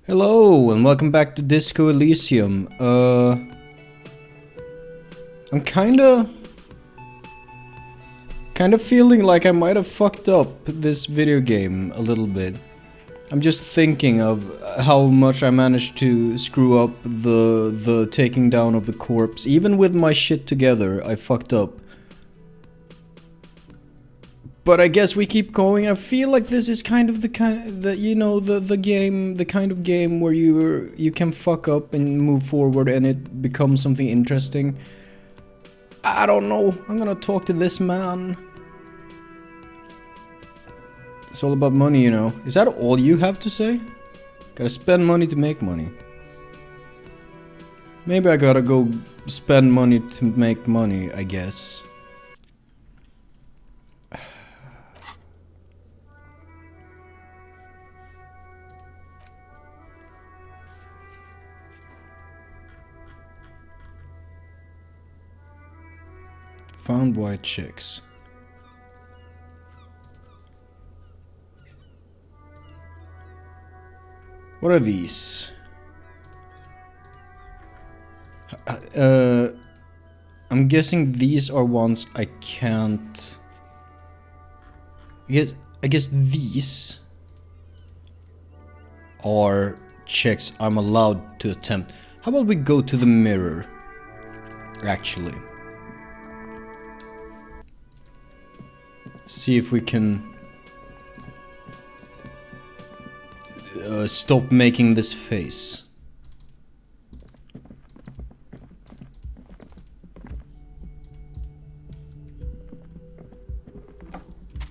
Hello and welcome back to Disco Elysium. I'm kinda feeling like I might have fucked up this video game a little bit. I'm just thinking of how much I managed to screw up the taking down of the corpse. Even with my shit together, I fucked up. But I guess we keep going. I feel like this is kind of the kind that the kind of game where you can fuck up and move forward and it becomes something interesting. I don't know. I'm gonna talk to this man. It's all about money, you know. Is that all you have to say? Gotta spend money to make money. Maybe I gotta go spend money to make money, I guess. Found white chicks. What are these? I'm guessing these are ones I can't... I guess these are checks I'm allowed to attempt. How about we go to the mirror, actually? See if we can stop making this face.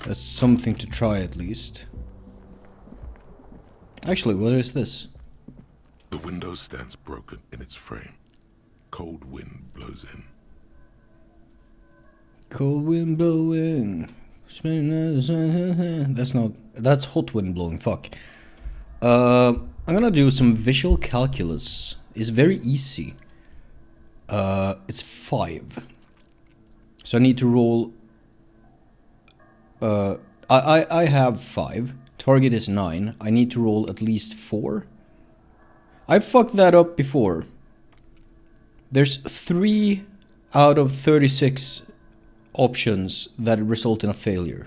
That's something to try at least. Actually, what is this? The window stands broken in its frame. Cold wind blows in. Cold wind blowing. That's hot wind blowing, fuck. I'm gonna do some visual calculus. It's very easy. It's 5. So I need to roll... I have 5. Target is 9. I need to roll at least 4. I fucked that up before. There's 3 out of 36 options that result in a failure.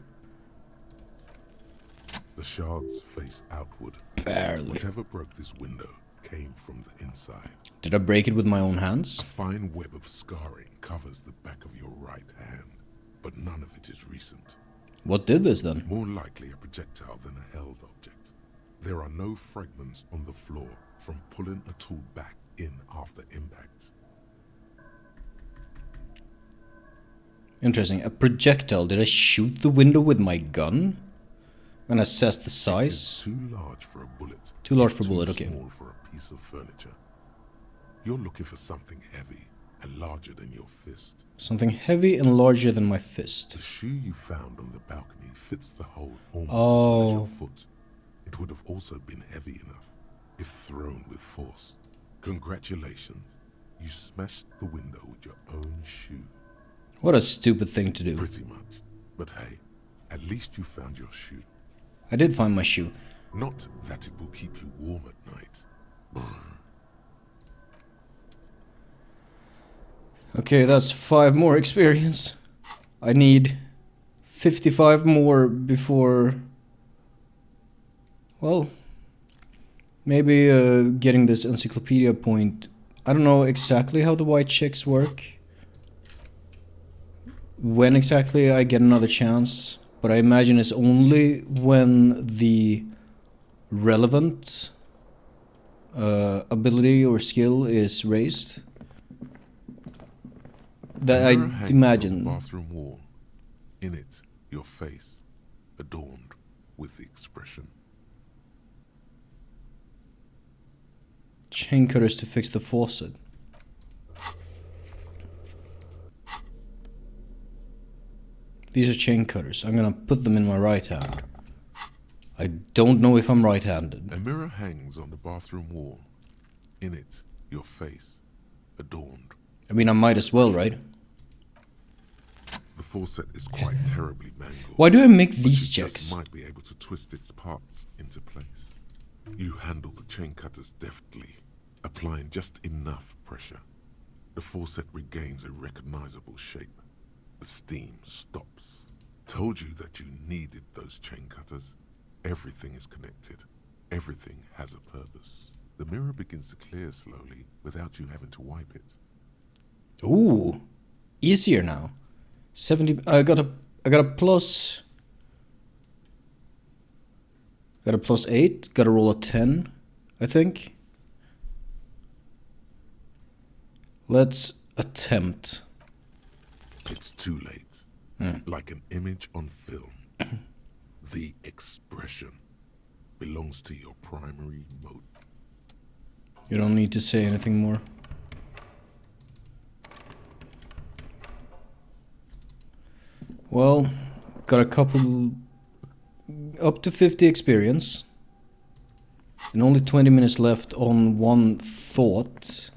The shards face outward. Barely. Whatever broke this window came from the inside. Did I break it with my own hands? A fine web of scarring covers the back of your right hand, but none of it is recent. What did this then? More likely a projectile than a held object. There are no fragments on the floor from pulling a tool back in after impact. Interesting. A projectile. Did I shoot the window with my gun? And assess the size? It is too large for a bullet. Too large for a bullet, okay. Too small for a piece of furniture. You're looking for something heavy and larger than your fist. Something heavy and larger than my fist. The shoe you found on the balcony fits the hole almost as Oh. well as your foot. It would have also been heavy enough if thrown with force. Congratulations. You smashed the window with your own shoe. What a stupid thing to do. Pretty much. But hey, at least you found your shoe. I did find my shoe. Not that it will keep you warm at night. Okay, that's 5 more experience. I need 55 more before... Well... Maybe getting this encyclopedia point. I don't know exactly how the white chicks work. When exactly I get another chance. But I imagine it's only when the relevant ability or skill is raised. That I imagine. On the bathroom wall. In it, your face, adorned with the expression. Chain cutters to fix the faucet. These are chain cutters. I'm gonna put them in my right hand. I don't know if I'm right-handed. A mirror hangs on the bathroom wall. In it, your face, adorned. I mean, I might as well, right? The faucet is quite terribly mangled. Why do I make but these you just checks? might be able to twist its parts into place. You handle the chain cutters deftly, applying just enough pressure. The faucet regains a recognizable shape. The steam stops. Told you that you needed those chain cutters. Everything is connected. Everything has a purpose. The mirror begins to clear slowly without you having to wipe it. Ooh, easier now. 70. I got a plus. Got a plus 8. Got to roll a 10, I think. Let's attempt. It's too late. Like an image on film. The expression belongs to your primary mode. You don't need to say anything more. Well, got a couple... up to 50 experience. And only 20 minutes left on one thought.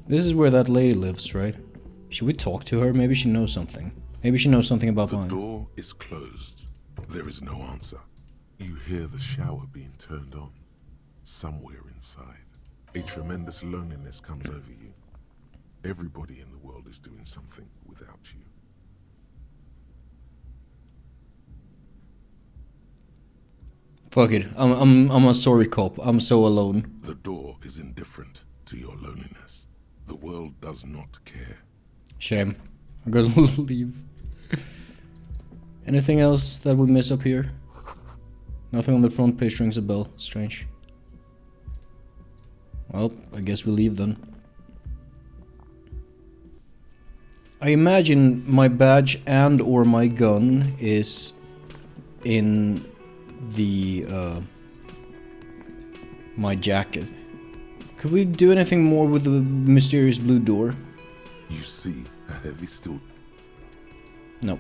This is where that lady lives, right? Should we talk to her? Maybe she knows something. Maybe she knows something about mine. The door is closed. There is no answer. You hear the shower being turned on. Somewhere inside. A tremendous loneliness comes over you. Everybody in the world is doing something without you. Fuck it. I'm a sorry cop. I'm so alone. The door is indifferent to your loneliness. The world does not care. Shame. I'm gonna leave. Anything else that we miss up here? Nothing on the front page rings a bell. Strange. Well, I guess we leave then. I imagine my badge and or my gun is in the my jacket. Could we do anything more with the mysterious blue door? You see a heavy steel. No.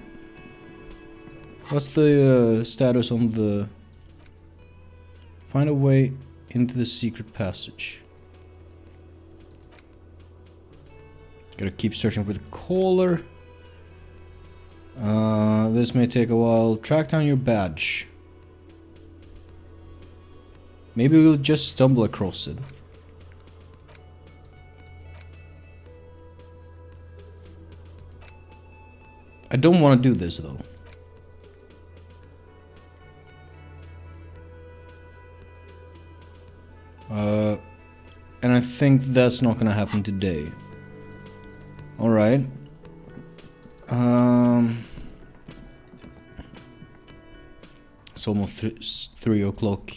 What's the status on the... Find a way into the secret passage. Gotta keep searching for the caller. This may take a while. Track down your badge. Maybe we'll just stumble across it. I don't want to do this though. And I think that's not gonna happen today. Alright. It's almost 3 o'clock.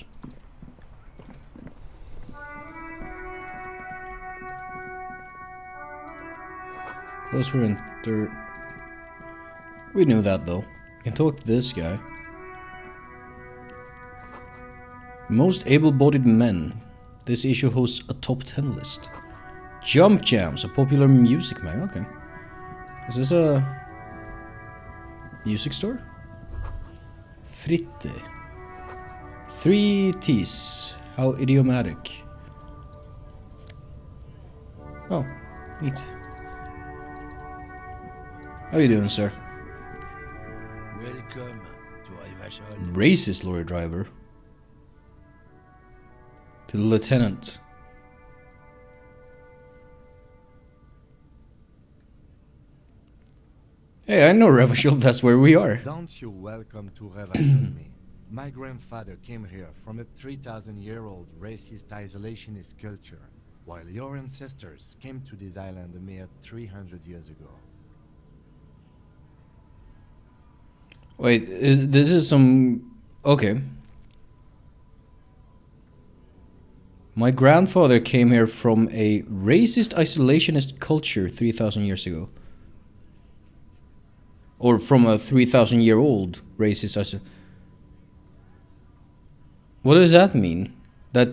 Close for enter. We knew that though. We can talk to this guy. Most able-bodied men. This issue hosts a top 10 list. Jump Jams, a popular music mag. Okay. Is this a music store? Fritte. 3 T's. How idiomatic. Oh, neat. How you doing, sir? Welcome to Elysium. Racist lorry driver. To the lieutenant. Hey, I know Revachel, that's where we are. Don't you welcome to Elysium me. My grandfather came here from a 3,000-year-old racist isolationist culture, while your ancestors came to this island a mere 300 years ago. Wait, this is some... Okay. My grandfather came here from a racist isolationist culture 3,000 years ago. Or from a 3,000-year-old racist isolationist. What does that mean? That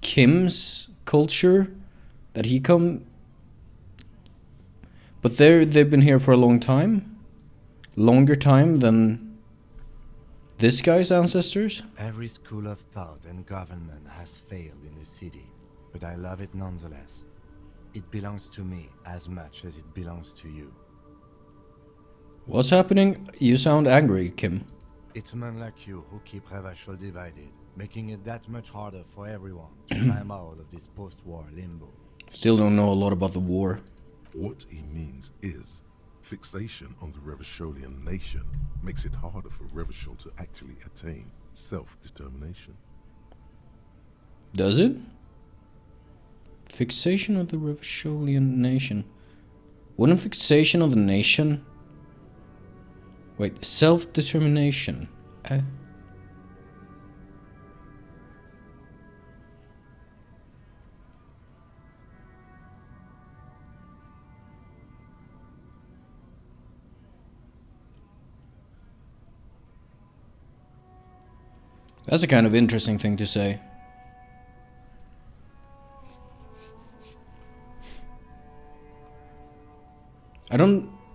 Kim's culture? That he come... But they've been here for a long time? Longer time than this guy's ancestors? Every school of thought and government has failed in the city, but I love it nonetheless. It belongs to me as much as it belongs to you. What's happening? You sound angry, Kim. It's men like you who keep Revachol divided, making it that much harder for everyone to climb out of this post-war limbo. Still don't know a lot about the war. What he means is, fixation on the Revacholian nation makes it harder for Revachol to actually attain self-determination. Does it? Fixation of the Revacholian nation. Wouldn't fixation of the nation... Wait, self-determination. That's a kind of interesting thing to say.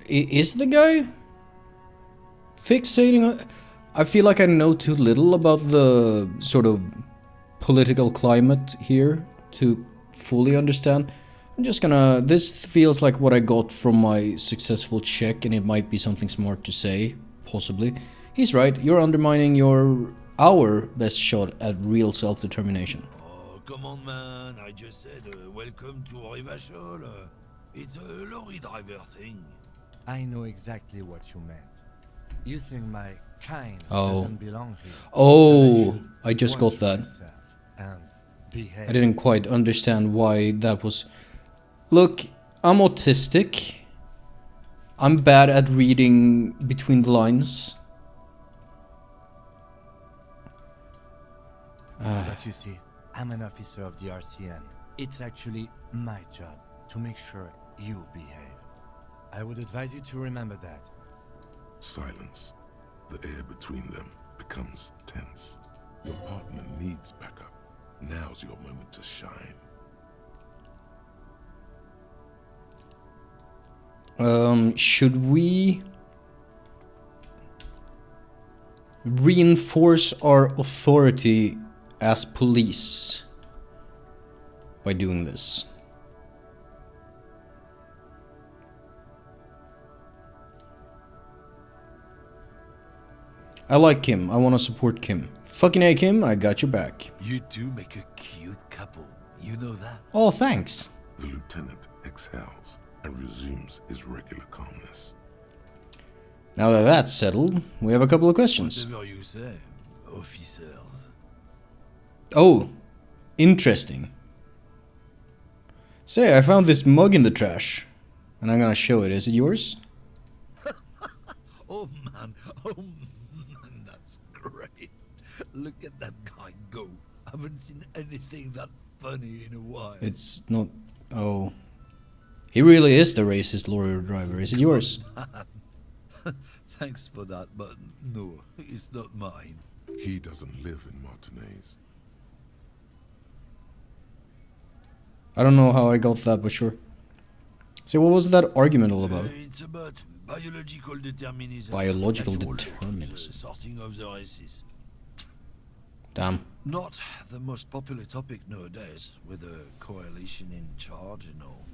Is the guy fixating on... I feel like I know too little about the sort of political climate here to fully understand. I'm just gonna... This feels like what I got from my successful check, and it might be something smart to say, possibly. He's right, you're undermining our best shot at real self-determination. Oh, come on, man. I just said welcome to Revachol. It's a lorry driver thing. I know exactly what you meant. You think my kind Oh. doesn't belong here. Oh, I just got that. And behave. I didn't quite understand why that was... Look, I'm autistic. I'm bad at reading between the lines. But you see, I'm an officer of the RCN. It's actually my job to make sure you behave. I would advise you to remember that. Silence. The air between them becomes tense. Your partner needs backup. Now's your moment to shine. Should we reinforce our authority as police by doing this? I like Kim. I want to support Kim. Fucking A, Kim, I got your back. You two make a cute couple. You know that? Oh, thanks. The lieutenant exhales and resumes his regular calmness. Now that that's settled, we have a couple of questions. Whatever you say, officers. Oh, interesting. Say, I found this mug in the trash, and I'm gonna show it. Is it yours? Oh man, that's great. Look at that guy go. I haven't seen anything that funny in a while. It's not... Oh. He really is the racist lorry driver. Is it yours? Thanks for that, but no, it's not mine. He doesn't live in Martinez. I don't know how I got that, but sure. So what was that argument all about? It's about biological determinism. Biological Natural determinism. laws, sorting of the races. Damn. Not the most popular topic nowadays, with a coalition in charge and all.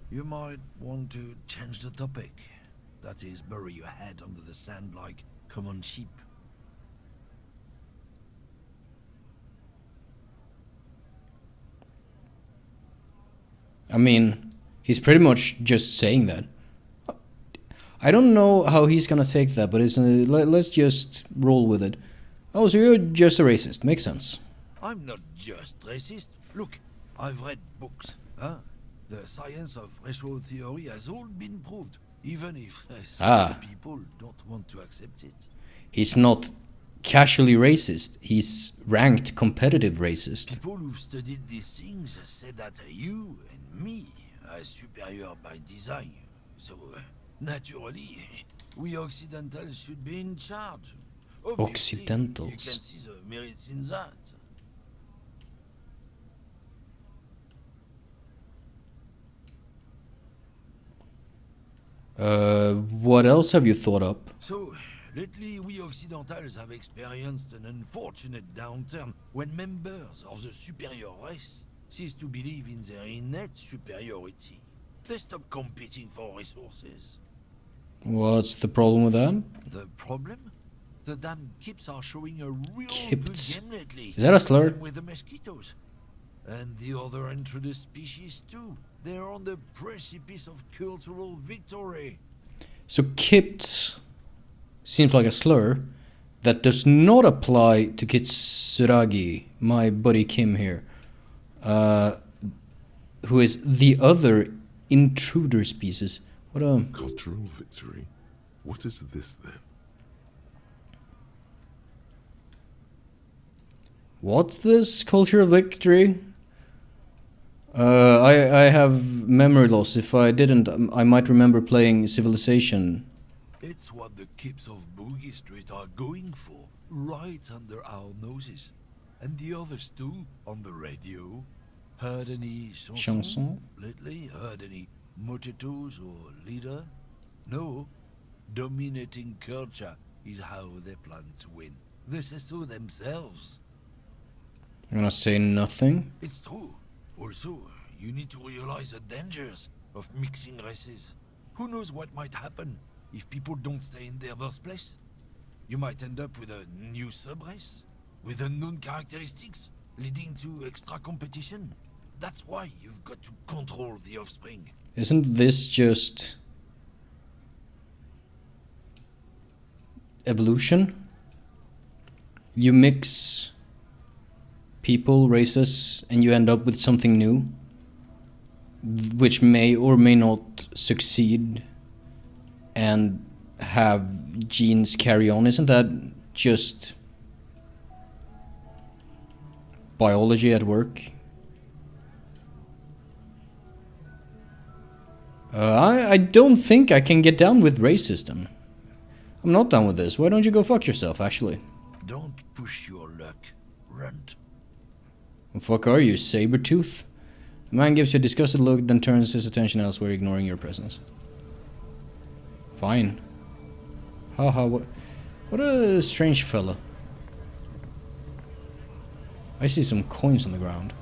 You might want to change the topic. That is, bury your head under the sand like common sheep. I mean, he's pretty much just saying that. I don't know how he's gonna take that, but let's just roll with it. Oh, so you're just a racist. Makes sense. I'm not just racist. Look, I've read books. Huh? The science of racial theory has all been proved, even if some people don't want to accept it. He's not casually racist. He's ranked competitive racist. People who've studied these things say that you and me are superior by design. So, naturally, we Occidentals should be in charge. Obviously, Occidentals. You can see the merits in that. What else have you thought up? So, lately we Occidentals have experienced an unfortunate downturn when members of the superior race cease to believe in their innate superiority. They stop competing for resources. What's the problem with that? The problem? The damn kips are showing a real Kips? good game lately. Is that a slur? Same with the mosquitoes. And the other introduced species too. They're on the precipice of cultural victory. So Kipt seems like a slur that does not apply to Kitsuragi, my buddy Kim here, who is the other intruder species. What a... Cultural victory? What is this then? What's this culture of victory? I have memory loss. If I didn't, I might remember playing Civilization. It's what the kips of Boogie Street are going for, right under our noses. And the others too, on the radio. Heard any chansons lately? Heard any motetos or leader? No. Dominating culture is how they plan to win. They say so themselves. I'm gonna say nothing. It's true. Also, you need to realize the dangers of mixing races. Who knows what might happen if people don't stay in their birthplace? You might end up with a new sub-race, with unknown characteristics, leading to extra competition. That's why you've got to control the offspring. Isn't this just evolution? You mix people, races, and you end up with something new, which may or may not succeed and have genes carry on. Isn't that just biology at work? I don't think I can get down with race system. I'm not down with this. Why don't you go fuck yourself, actually? Don't push your luck, Runt. The fuck are you, Sabretooth? The man gives you a disgusted look, then turns his attention elsewhere, ignoring your presence. Fine. Haha, what a strange fella. I see some coins on the ground.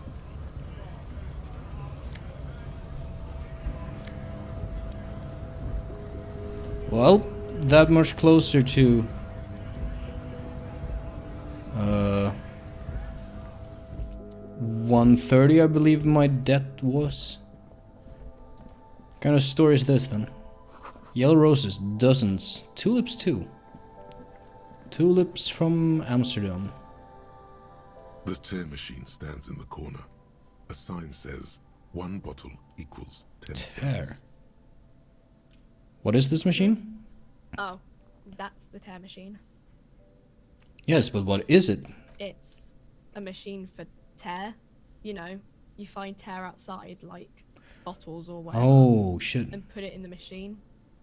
Well, that much closer to 130, I believe my debt was. What kind of story is this then? Yellow roses, dozens. Tulips too. Tulips from Amsterdam. The tear machine stands in the corner. A sign says 1 bottle equals 10 Tear. cents. What is this machine? Oh, that's the tear machine. Yes, but what is it? It's a machine for tear. You know, you find tear outside, like bottles or whatever, Oh, shit. and put it in the machine.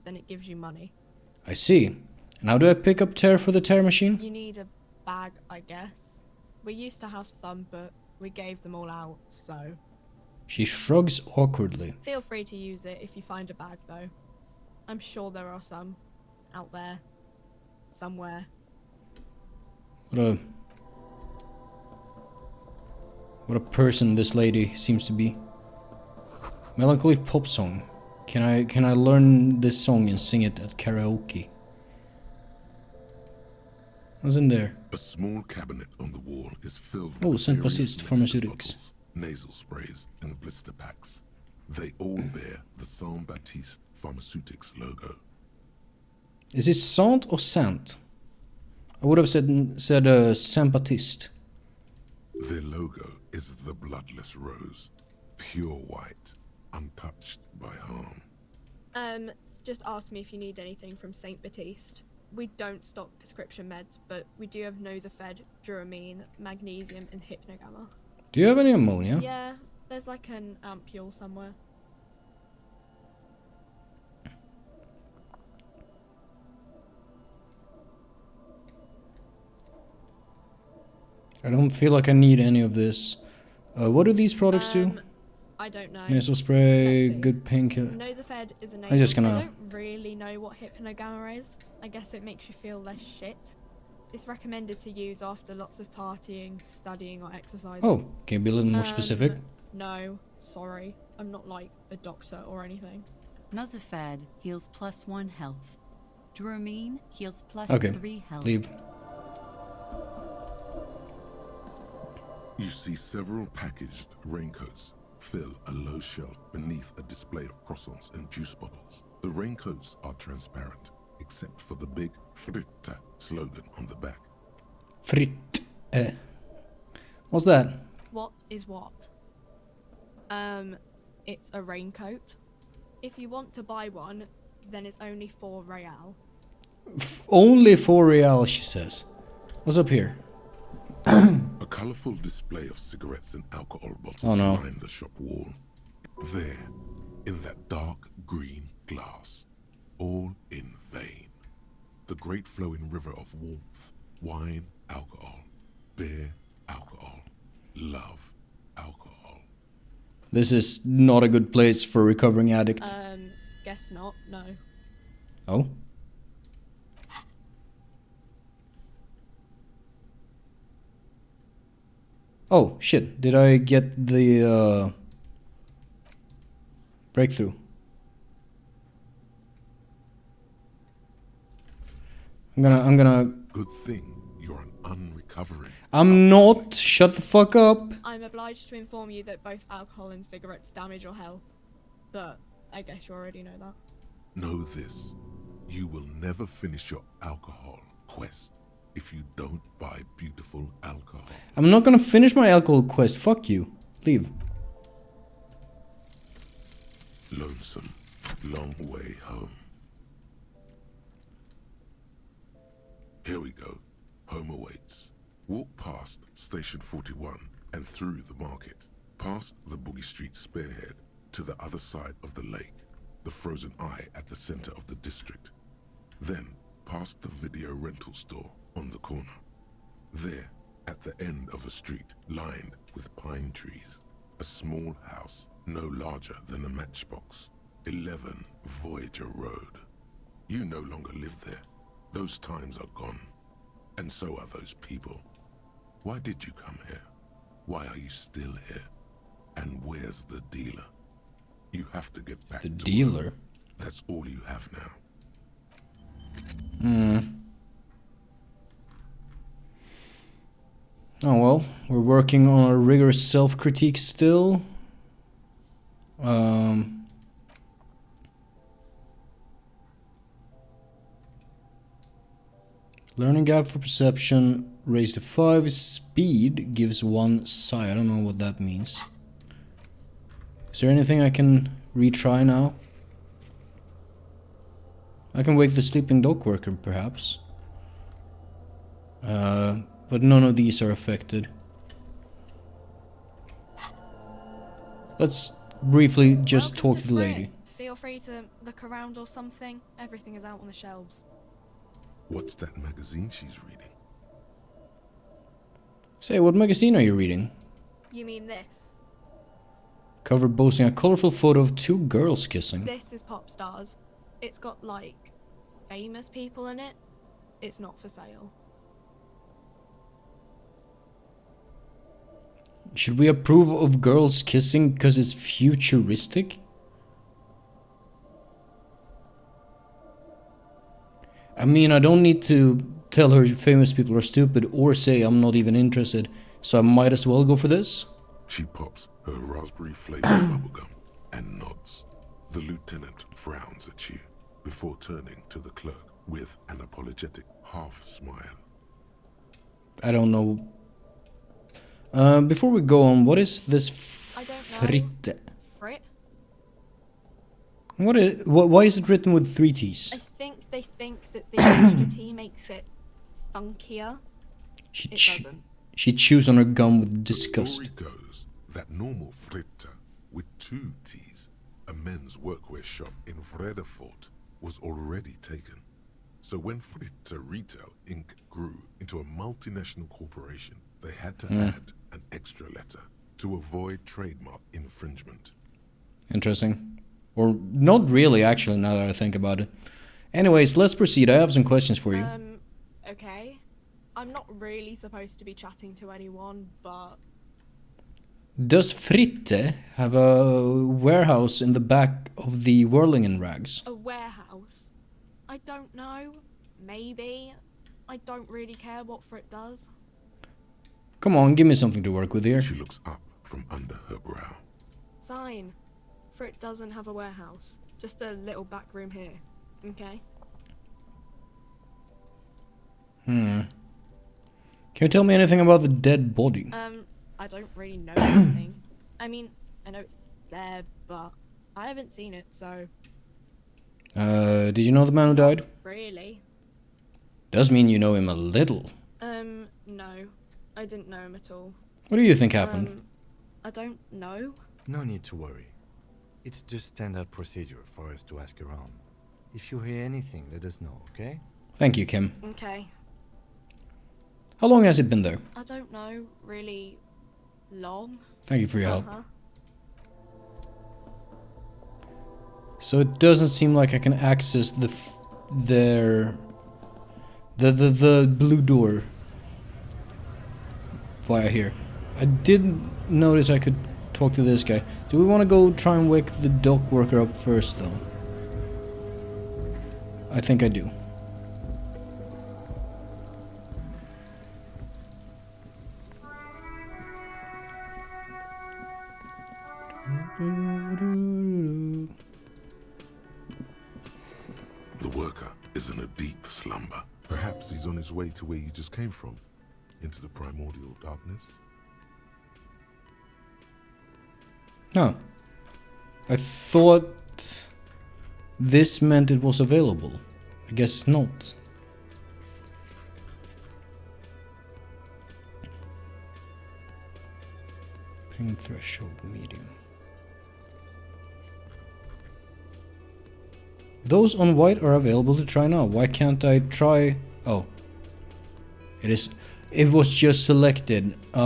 Then it gives you money. I see. And how do I pick up tear for the tear machine? You need a bag, I guess. We used to have some, but we gave them all out, so... She shrugs awkwardly. Feel free to use it if you find a bag, though. I'm sure there are some out there. Somewhere. What a person this lady seems to be. Melancholy pop song. Can I learn this song and sing it at karaoke? What's in there? A small cabinet on the wall is filled Oh, with Saint various Baptiste medicine Pharmaceutics. bottles, nasal sprays, and blister packs. They all bear the Saint Baptiste Pharmaceutics logo. Is it Saint or Saint? I would have said Saint Baptiste. Their logo is the bloodless rose, pure white, untouched by harm. Just ask me if you need anything from Saint Baptiste. We don't stock prescription meds, but we do have Nosafed, Duramine, Magnesium, and Hypnogamma. Do you have any ammonia? Yeah, there's like an ampule somewhere. I don't feel like I need any of this. What do these products do? I don't know. Nasal spray, Let's see. good painkiller. Nosafed is a nasal. I'm just gonna- I don't really know what Hypnogamma is. I guess it makes you feel less shit. It's recommended to use after lots of partying, studying, or exercising. Oh, can you be a little more specific? No, sorry. I'm not like a doctor or anything. Nosafed heals +1 health. Dramine heals plus Okay, 3 health. leave. You see several packaged raincoats fill a low shelf beneath a display of croissants and juice bottles. The raincoats are transparent, except for the big Fritta slogan on the back. Fritt. What's that? What is what? It's a raincoat. If you want to buy one, then it's only 4 real. Only 4 real, she says. What's up here? A colorful display of cigarettes and alcohol bottles Oh, no. line the shop wall. There, in that dark green glass, all in vain. The great flowing river of warmth, wine, alcohol, beer, alcohol, love, alcohol. This is not a good place for a recovering addict. Guess not, no. Oh? Oh, shit. Did I get the, breakthrough? I'm gonna... Good thing you're an unrecovering. I'm not! Shut the fuck up! I'm obliged to inform you that both alcohol and cigarettes damage your health. But I guess you already know that. Know this, you will never finish your alcohol quest if you don't buy beautiful alcohol. I'm not gonna finish my alcohol quest. Fuck you. Leave. Lonesome, long way home. Here we go. Home awaits. Walk past Station 41 and through the market, past the Boogie Street spearhead to the other side of the lake, the frozen eye at the center of the district. Then past the video rental store on the corner. There, at the end of a street lined with pine trees, a small house no larger than a matchbox. 11 Voyager Road. You no longer live there. Those times are gone. And so are those people. Why did you come here? Why are you still here? And where's the dealer? You have to get back The to dealer? work. That's all you have now. Oh well, we're working on a rigorous self-critique still. Learning gap for perception raised to 5. Speed gives 1 psi. I don't know what that means. Is there anything I can retry now? I can wake the sleeping dock worker, perhaps. But none of these are affected. Let's briefly just Welcome talk to the Frit. lady. Feel free to look around or something. Everything is out on the shelves. What's that magazine she's reading? Say, what magazine are you reading? You mean this? Cover boasting a colorful photo of 2 girls kissing. This is Pop Stars. It's got, like, famous people in it. It's not for sale. Should we approve of girls kissing because it's futuristic? I mean, I don't need to tell her famous people are stupid or say I'm not even interested, so I might as well go for this. She pops her raspberry flavored bubblegum and nods. The lieutenant frowns at you before turning to the clerk with an apologetic half smile. I don't know. Before we go on, what is this I don't know. fritte? Frit? Why is it written with 3 T's? I think they think that the extra T makes it funkier. She It ch- doesn't. She chews on her gum with The disgust. story goes that normal fritta with 2 T's, a men's workwear shop in Vredefort, was already taken. So when Fritta Retail Inc. grew into a multinational corporation, they had to add an extra letter to avoid trademark infringement. Interesting. Or not really, actually, now that I think about it. Anyways, let's proceed. I have some questions for you. Okay. I'm not really supposed to be chatting to anyone, but Does Fritte have a warehouse in the back of the Whirlingen rags? a warehouse. I don't know. Maybe. I don't really care what Frit does. Come on, give me something to work with here. She looks up from under her brow. Fine. Frit doesn't have a warehouse. Just a little back room here. Okay? Can you tell me anything about the dead body? I don't really know anything. I mean, I know it's there, but I haven't seen it, so... Did you know the man who died? Really? Does mean you know him a little. No. I didn't know him at all. What do you think happened? I don't know. No need to worry. It's just standard procedure for us to ask around. If you hear anything, let us know, okay? Thank you, Kim. Okay. How long has it been there? I don't know, really long. Thank you for your help. Uh-huh. So it doesn't seem like I can access the blue door via here. I did notice I could talk to this guy. Do we want to go try and wake the dock worker up first, though? I think I do. The worker is in a deep slumber. Perhaps he's on his way to where you just came from, into the primordial darkness. Huh. I thought this meant it was available. I guess not. Pain threshold medium. Those on white are available to try now. Why can't I try? Oh. It is. It was just selected. Okay.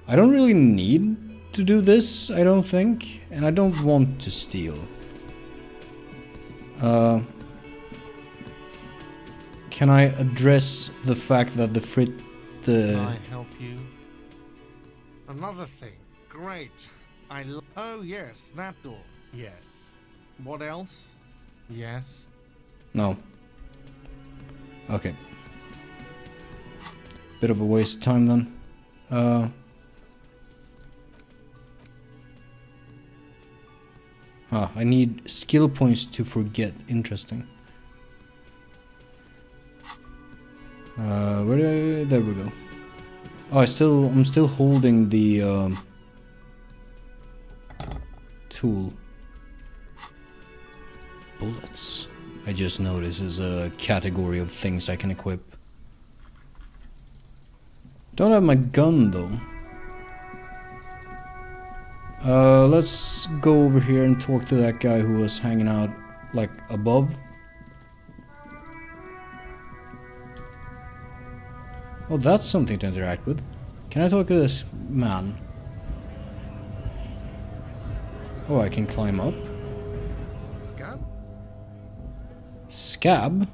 I don't really need to do this, I don't think. And I don't want to steal. Can I address the fact that the Frit... Can I help you? Another thing. Great. Oh, yes, that door. Yes. What else? Yes. No. Okay. Bit of a waste of time then. I need skill points to forget. Interesting. There we go. Oh, I'm still holding the tool. Bullets. I just noticed is a category of things I can equip. Don't have my gun though. Let's go over here and talk to that guy who was hanging out like above. Oh, that's something to interact with. Can I talk to this man? Oh, I can climb up. Scab? Scab?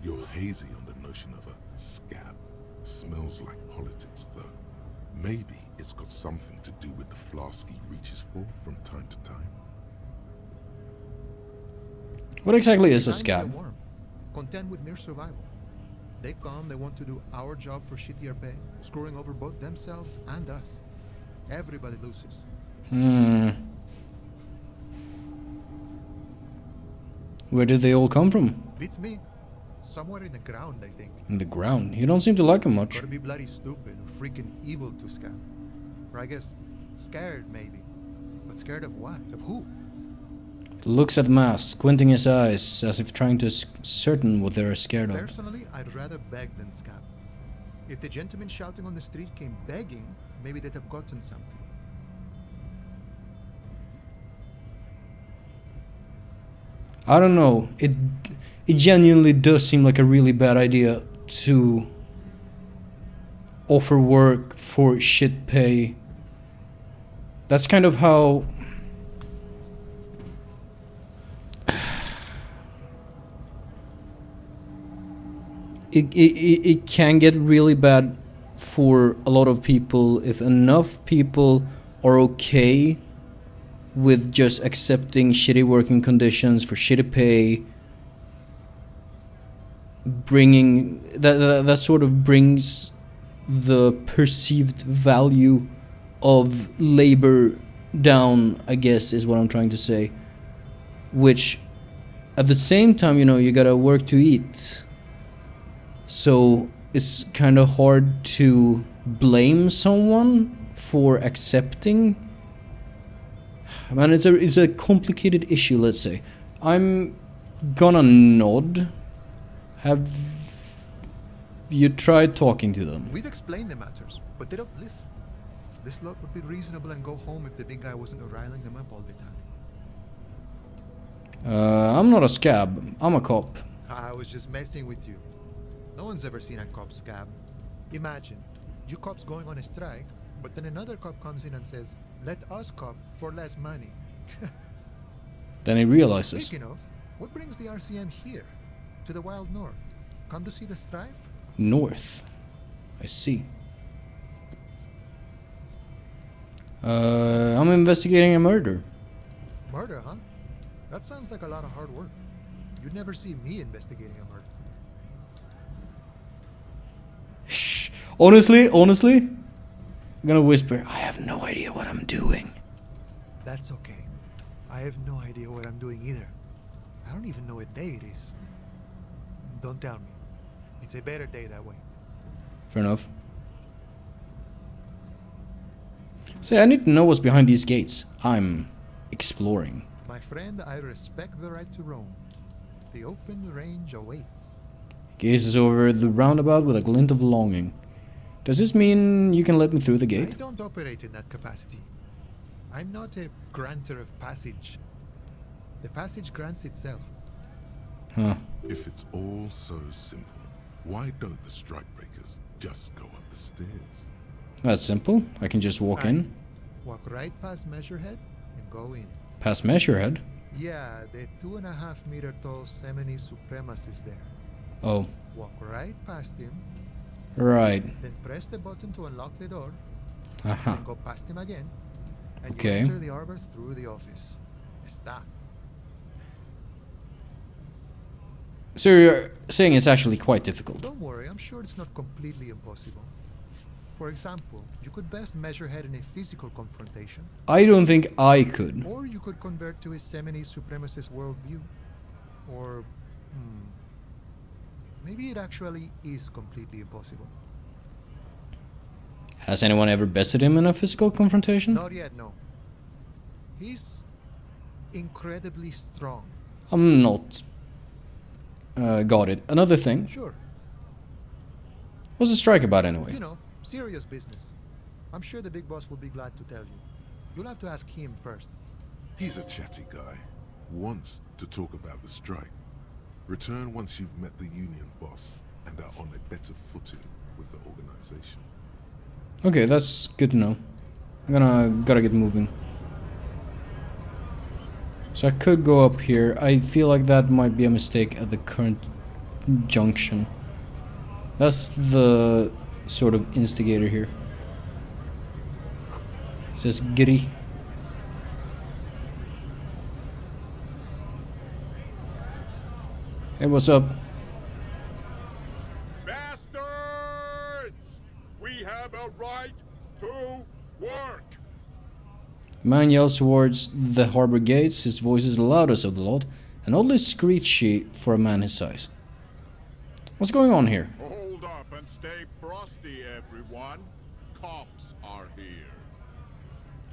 You're hazy on the notion of a scab. Smells like politics, though. Maybe it's got something to do with the flask he reaches for from time to time. What exactly is a scab? Content with mere survival. They come, they want to do our job for shittier pay, screwing over both themselves and us. Everybody loses. Where did they all come from? Beats me. Somewhere in the ground, I think. In the ground. You don't seem to like him much. Gotta be bloody stupid or freaking evil to scab. Or I guess scared, maybe. But scared of what? Of who? Looks at the mask, squinting his eyes as if trying to certain what they are scared of. Personally, I'd rather beg than scab. If the gentleman shouting on the street came begging, maybe they'd have gotten something. I don't know. It genuinely does seem like a really bad idea to offer work for shit pay. That's kind of how it can get really bad for a lot of people if enough people are okay with just accepting shitty working conditions for shitty pay, bringing that sort of brings the perceived value of labor down, I guess is what I'm trying to say. Which at the same time, you know, you gotta work to eat. So it's kind of hard to blame someone for accepting. Man, it's a complicated issue, let's say. I'm gonna nod. Have you tried talking to them? We've explained the matters, but they don't listen. This lot would be reasonable and go home if the big guy wasn't riling them up all the time. I'm not a scab. I'm a cop. I was just messing with you. No one's ever seen a cop scab. Imagine, you cops going on a strike, but then another cop comes in and says, let us cop for less money. Then he realizes. Speaking of, what brings the RCM here? To the wild north? Come to see the strife? North. I see. I'm investigating a murder. Murder, huh? That sounds like a lot of hard work. You'd never see me investigating a murder. Shh. Honestly, I'm gonna whisper, I have no idea what I'm doing. That's okay. I have no idea what I'm doing either. I don't even know what day it is. Don't tell me. It's a better day that way. Fair enough. Say, I need to know what's behind these gates. I'm exploring. My friend, I respect the right to roam. The open range awaits. He gazes over the roundabout with a glint of longing. Does this mean you can let me through the I gate? don't operate in that capacity. I'm not a granter of passage. The passage grants itself. Huh. If it's all so simple, why don't the strikebreakers just go up the stairs? That's simple. I can just walk in. Walk right past Measurehead and go in. Past Measurehead. Yeah, the 2.5 meter tall Semini supremacist there. Oh. Walk right past him, Right. then press the button to unlock the door, Aha. then go past him again, and Okay. you enter the arbor through the office. Está. So you're saying it's actually quite difficult. Don't worry, I'm sure it's not completely impossible. For example, you could best Measurehead in a physical confrontation, I don't think I could. or you could convert to a Semini supremacist worldview. Or, maybe it actually is completely impossible. Has anyone ever bested him in a physical confrontation? Not yet, no. He's incredibly strong. I'm not. Got it. Another thing. Sure, What's the strike about anyway? you know, serious business. I'm sure the big boss will be glad to tell you. You'll have to ask him first. He's a chatty guy. Wants to talk about the strike. Return once you've met the union boss and are on a better footing with the organization. Okay, that's good to know. Gotta get moving. So I could go up here. I feel like that might be a mistake at the current junction. That's the sort of instigator here. It says Giri. Hey, what's up? Bastards! We have a right to work! Man yells towards the harbor gates. His voice is the loudest of the lot, and oddly screechy for a man his size. What's going on here? Hold up and stay frosty, everyone. Cops are here.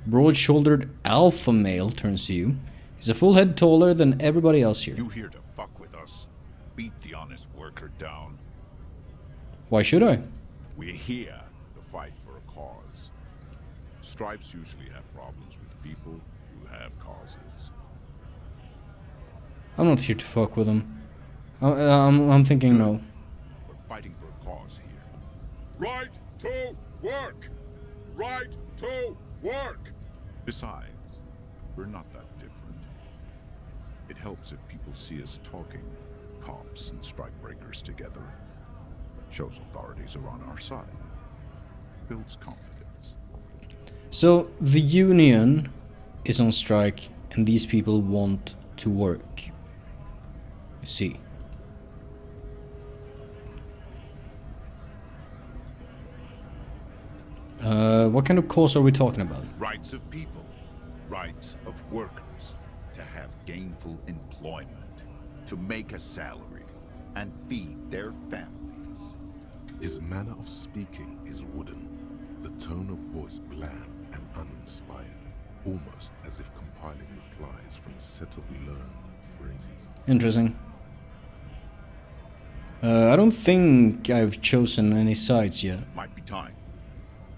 Broad-shouldered alpha male turns to you. He's a full head taller than everybody else here. You here to fuck with us? Beat the honest worker down. Why should I? We're here to fight for a cause. Stripes usually have problems with people who have causes. I'm not here to fuck with him. I'm thinking no. We're fighting for a cause here. Right to work! Right to work! Besides, we're not that different. It helps if people see us talking, cops and strikebreakers together. Shows authorities are on our side. Builds confidence. So the union is on strike and these people want to work. I see. What kind of cause are we talking about? Rights of people, rights of workers, to have gainful employment, to make a salary, and feed their families. His manner of speaking is wooden, the tone of voice bland and uninspired, almost as if compiling replies from a set of learned phrases. Interesting. I don't think I've chosen any sides yet. Might be time.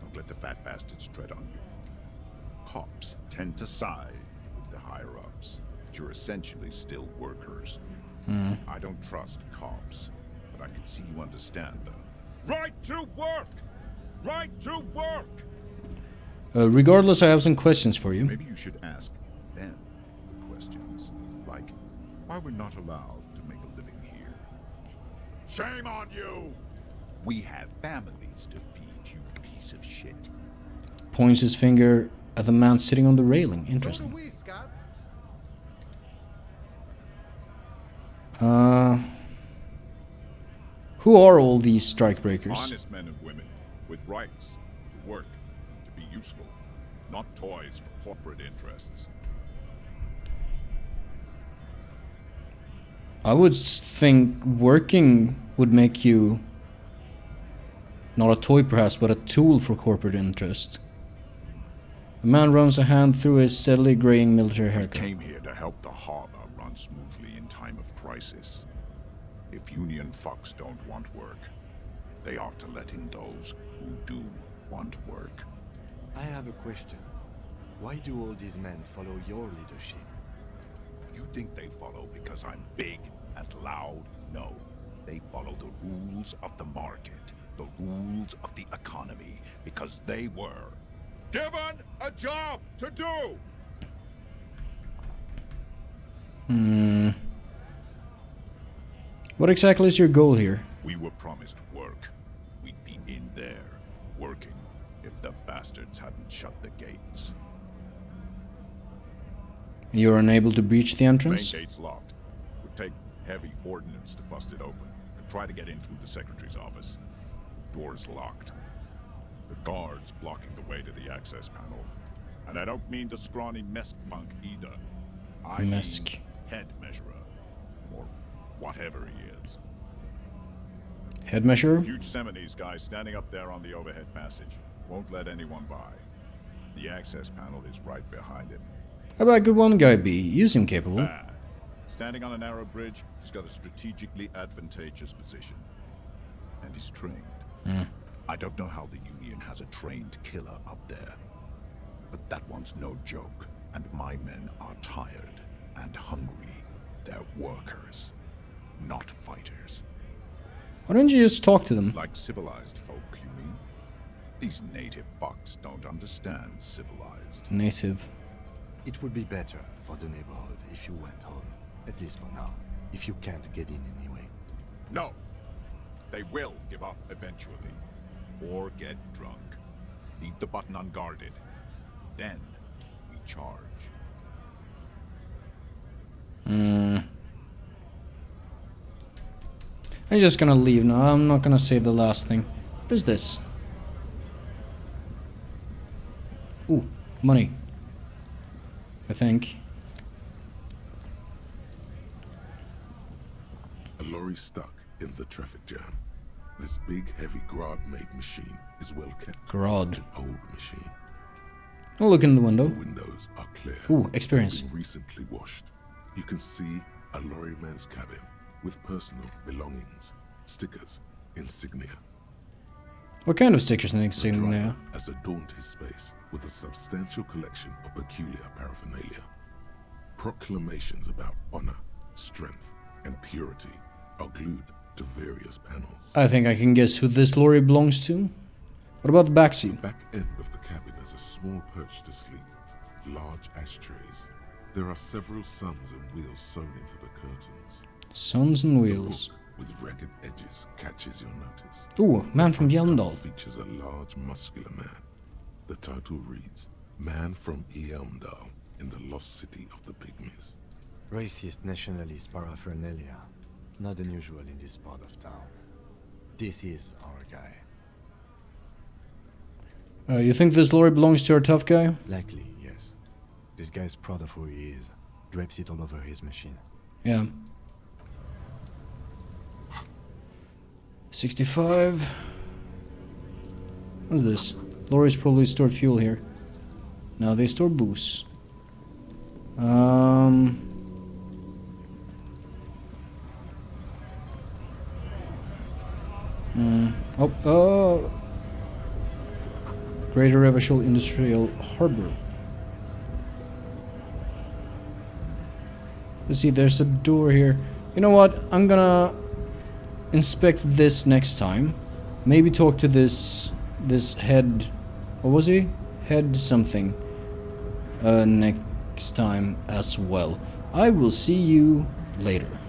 Don't let the fat bastards tread on you. Cops tend to side with the higher-ups, but you're essentially still workers. I don't trust cops, but I can see you understand the right to work! Right to work! Regardless, I have some questions for you. Maybe you should ask them the questions, like why we're not allowed to make a living here. Shame on you! We have families to feed, you piece of shit. Points his finger at the man sitting on the railing. Interesting. we, Scab. Who are all these strikebreakers? Honest men and women with rights to work, to be useful, not toys for corporate interests. I would think working would make you not a toy perhaps, but a tool for corporate interest. The man runs a hand through his steadily graying military We haircut. came here to help the harbor run smoothly in time of crisis. If union fucks don't want work, they ought to let in those who do want work. I have a question. Why do all these men follow your leadership? You think they follow because I'm big and loud? No. They follow the rules of the market, the rules of the economy, because they were Given a job to do! What exactly is your goal here? We were promised work. We'd be in there, working, if the bastards hadn't shut the gates. You're unable to breach the Main entrance? gate's locked. Would take heavy ordnance to bust it open. Could try to get in through the secretary's office. Door's locked. The guard's blocking the way to the access panel. And I don't mean the scrawny mesk punk either. I Mesk. mean head measurer. Or whatever he is. Head measure? Huge Seminese guy standing up there on the overhead passage. Won't let anyone by. The access panel is right behind him. How bad could one guy be? You seem capable. Bad. Standing on a narrow bridge, he's got a strategically advantageous position. And he's trained. I don't know how the Union has a trained killer up there. But that one's no joke. And my men are tired and hungry. They're workers, not fighters. Why don't you just talk to them? Like civilized folk, you mean? These native fucks don't understand civilized. Native. It would be better for the neighborhood if you went home. At least for now. If you can't get in anyway. No. They will give up eventually. Or get drunk. Leave the button unguarded. Then we charge. I'm just gonna leave now. I'm not gonna say the last thing. What is this? Ooh, money. I think. A lorry stuck in the traffic jam. This big, heavy Grod-made machine is well kept. Grod. It's an old machine. I'll look in the The window. windows are clear. Ooh, experience. They've been recently washed. You can see a lorryman's cabin with personal belongings, stickers, insignia. What kind of stickers and The insignia? driver has adorned his space with a substantial collection of peculiar paraphernalia. Proclamations about honor, strength, and purity are glued to various panels. I think I can guess who this lorry belongs to. What about the The backseat? back end of the cabin is a small perch to sleep, large ashtrays. There are several suns and wheels sewn into the curtains. Suns and The wheels. hook with ragged edges catches your notice. Ooh, man from The front Yelmdal. cover features a large, muscular man. The title reads, Man from Yelmdal, in the lost city of the Pygmies. Racist nationalist paraphernalia. Not unusual in this part of town. This is our guy. You think this lorry belongs to our tough guy? Likely, yes. This guy's proud of who he is. Drapes it all over his machine. Yeah. 65. What's this? Lorries probably store fuel here. No, they store booze. Oh. Greater Revachol Industrial Harbor. Let's see, there's a door here. You know what? I'm gonna inspect this next time. Maybe talk to this head. What was he? Head something. Next time as well. I will see you later.